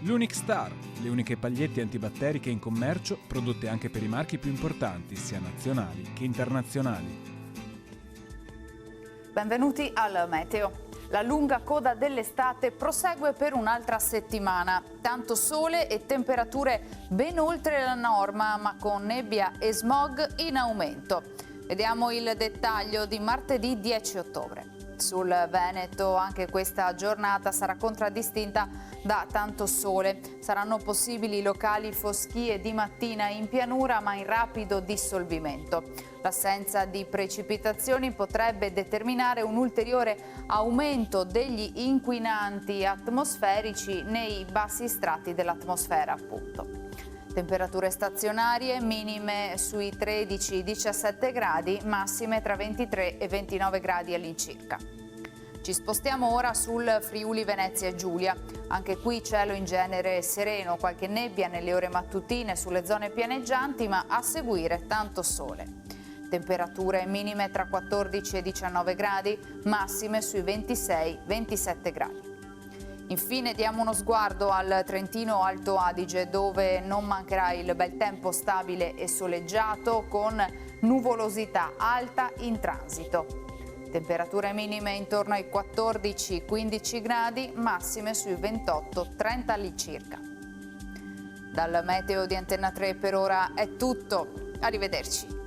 L'Unic Star, le uniche pagliette antibatteriche in commercio, prodotte anche per i marchi più importanti, sia nazionali che internazionali. Benvenuti al Meteo. La lunga coda dell'estate prosegue per un'altra settimana. Tanto sole e temperature ben oltre la norma, ma con nebbia e smog in aumento. Vediamo il dettaglio di martedì 10 ottobre. Sul Veneto anche questa giornata sarà contraddistinta da tanto sole. Saranno possibili locali foschie di mattina in pianura, ma in rapido dissolvimento. L'assenza di precipitazioni potrebbe determinare un ulteriore aumento degli inquinanti atmosferici nei bassi strati dell'atmosfera, appunto. Temperature stazionarie minime sui 13-17 gradi, massime tra 23 e 29 gradi all'incirca. Ci spostiamo ora sul Friuli Venezia Giulia. Anche qui cielo in genere sereno, qualche nebbia nelle ore mattutine sulle zone pianeggianti, ma a seguire tanto sole. Temperature minime tra 14 e 19 gradi, massime sui 26-27 gradi. Infine diamo uno sguardo al Trentino Alto Adige, dove non mancherà il bel tempo stabile e soleggiato con nuvolosità alta in transito. Temperature minime intorno ai 14-15 gradi, massime sui 28-30 all'incirca. Dal meteo di Antenna 3 per ora è tutto. Arrivederci.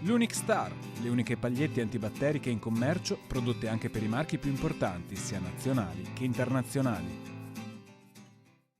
L'Unic Star, le uniche pagliette antibatteriche in commercio, prodotte anche per i marchi più importanti, sia nazionali che internazionali.